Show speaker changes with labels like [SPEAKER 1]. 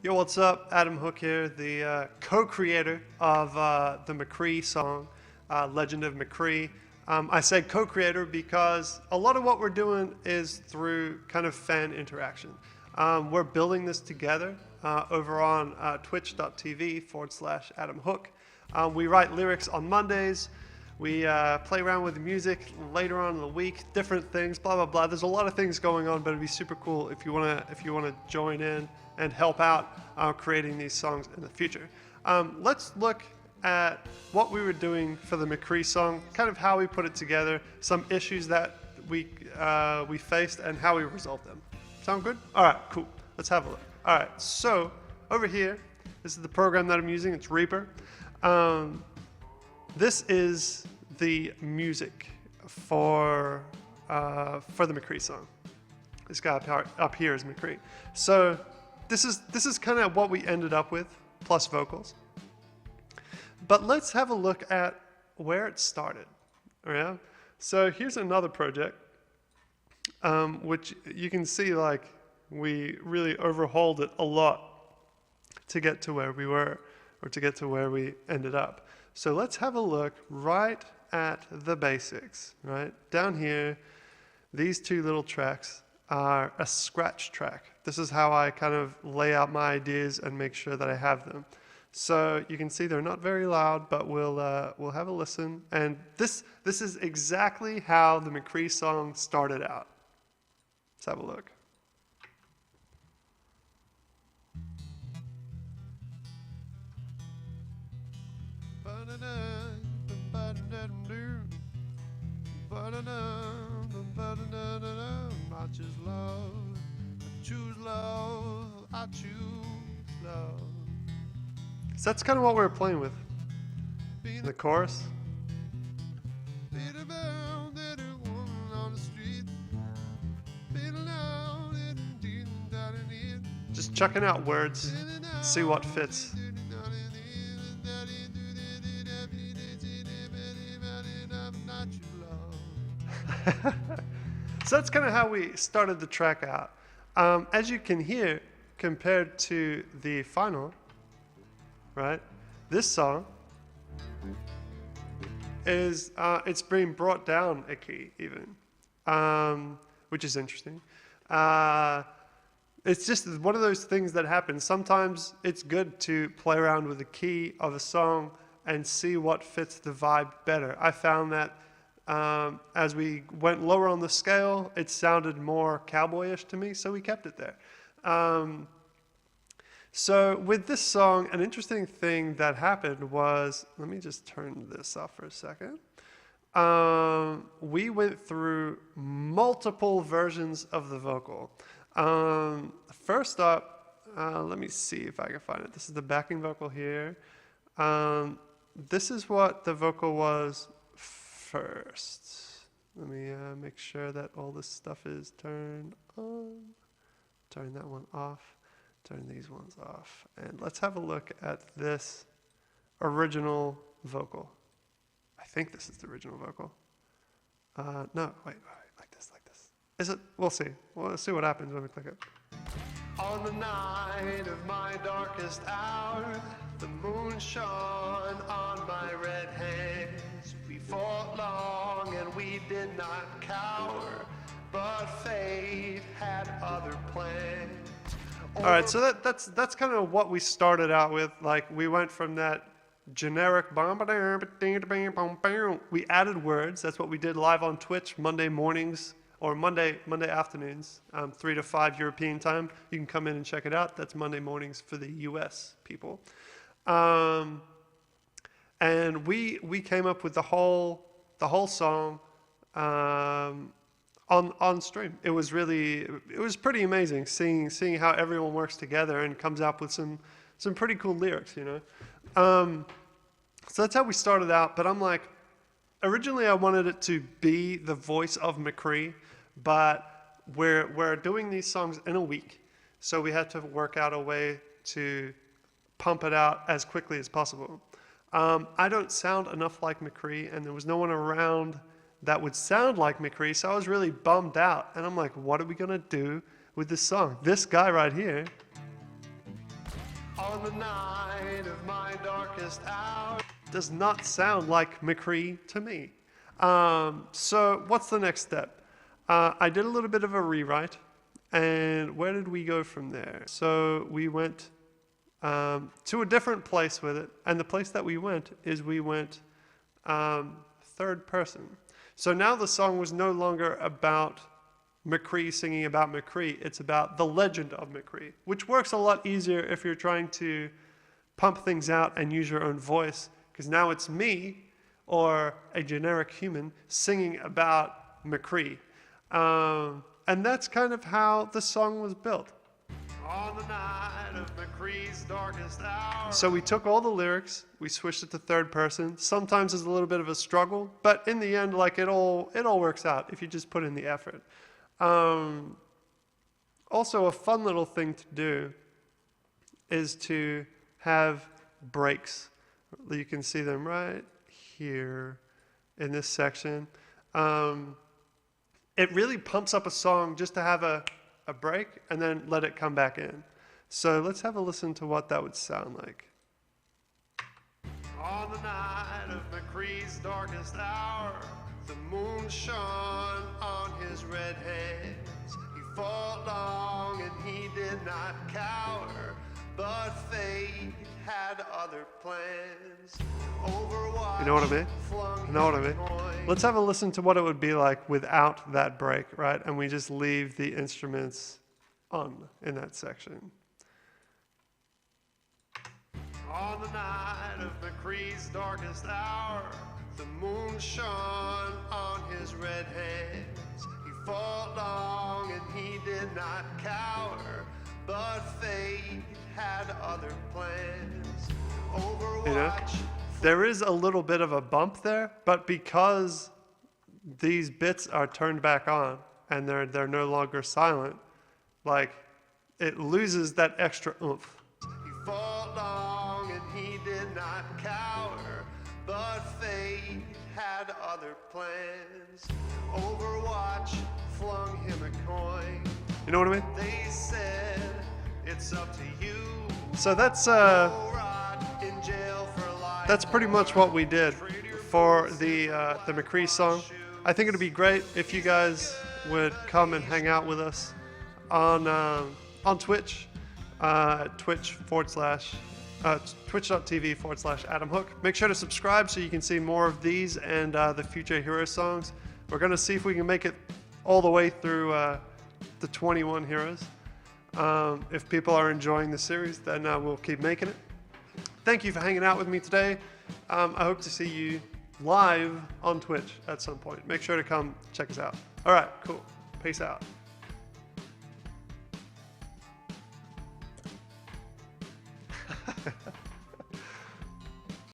[SPEAKER 1] Yo, what's up? Adam Hoek here, the co-creator of the McCree song, Legend of McCree. I say co-creator because a lot of what we're doing is through kind of fan interaction. We're building this together over on twitch.tv/Adam Hoek. We write lyrics on Mondays. We play around with the music later on in the week, different things, blah blah blah. There's a lot of things going on, but it'd be super cool if you wanna join in and help out creating these songs in the future. Let's look at what we were doing for the McCree song, kind of how we put it together, some issues that we faced, and how we resolved them. Sound good? All right, cool. Let's have a look. All right, so over here, this is the program that I'm using. It's Reaper. This is the music for the McCree song. This guy up here is McCree. So this is kind of what we ended up with, plus vocals. But let's have a look at where it started. Yeah. So here's another project, which you can see like we really overhauled it a lot to get to where we were, or to get to where we ended up. So let's have a look right at the basics, right? Down here, these two little tracks are a scratch track. This is how I kind of lay out my ideas and make sure that I have them. So you can see they're not very loud, but we'll have a listen. And this is exactly how the McCree song started out. Let's have a look. I choose love, I choose love, I choose love. So that's kind of what we were playing with. The chorus. Just chucking out words, see what fits. So that's kind of how we started the track out. As you can hear, compared to the final, right? This song is it's being brought down a key even, which is interesting. It's just one of those things that happens. Sometimes it's good to play around with the key of a song and see what fits the vibe better. I found that as we went lower on the scale, it sounded more cowboyish to me, so we kept it there. So with this song, an interesting thing that happened was, let me just turn this off for a second. We went through multiple versions of the vocal. First up, let me see if I can find it. This is the backing vocal here. This is what the vocal was first. Let me make sure that all this stuff is turned on. Turn that one off. Turn these ones off. And let's have a look at this original vocal. I think this is the original vocal. No, wait, like this. Is it? We'll see. We'll see what happens when we click it. On the night of my darkest hour, the moon shone on my red hands. We fought long and we did not cower, but fate had other plans. All right, so that's kind of what we started out with. Like, we went from that generic we added words. That's what we did live on Twitch Monday mornings, or Monday afternoons, 3 to 5 European time. You can come in and check it out. That's Monday mornings for the US people. And we came up with the whole song on stream. It was pretty amazing seeing how everyone works together and comes up with some pretty cool lyrics, you know. So that's how we started out. But I'm like, originally I wanted it to be the voice of McCree, but we're doing these songs in a week, so we had to work out a way to pump it out as quickly as possible. I don't sound enough like McCree, and there was no one around that would sound like McCree, so I was really bummed out. And I'm like, what are we gonna do with this song? This guy right here On the night of my darkest hour. Does not sound like McCree to me. So what's the next step? I did a little bit of a rewrite, and where did we go from there? So we went to a different place with it, and the place that we went third person. So now the song was no longer about McCree singing about McCree, it's about the Legend of McCree, which works a lot easier if you're trying to pump things out and use your own voice, because now it's me or a generic human singing about McCree. And that's kind of how the song was built. On the night of McCree's darkest hour. So we took all the lyrics, we switched it to third person. Sometimes it's a little bit of a struggle, but in the end, like it all works out if you just put in the effort. Also, a fun little thing to do is to have breaks. You can see them right here in this section. It really pumps up a song just to have a break and then let it come back in. So let's have a listen to what that would sound like. On the night of McCree's darkest hour, the moon shone on his red hands. He fought long and he did not cower, but fate had other plans. Overwatch, you know what I mean? You know what I mean? Let's have a listen to what it would be like without that break, right? And we just leave the instruments on in that section. On the night of McCree's darkest hour, the moon shone on his red hands. He fought long and he did not cower, but fate had other plans. Overwatch. You know, there is a little bit of a bump there, but because these bits are turned back on and they're no longer silent, like it loses that extra oomph. He fought long and he did not cower, but fate had other plans. Overwatch flung him a coin. You know what I mean? They said it's up to you. So that's pretty much what we did for the McCree song. I think it'd be great if you guys would come and hang out with us on Twitch, twitch.tv/Adam Hoek. Make sure to subscribe so you can see more of these and the future hero songs. We're going to see if we can make it all the way through the 21 heroes. If people are enjoying the series, then we'll keep making it. Thank you for hanging out with me today. I hope to see you live on Twitch at some point. Make sure to come check us out. All right, cool. Peace out.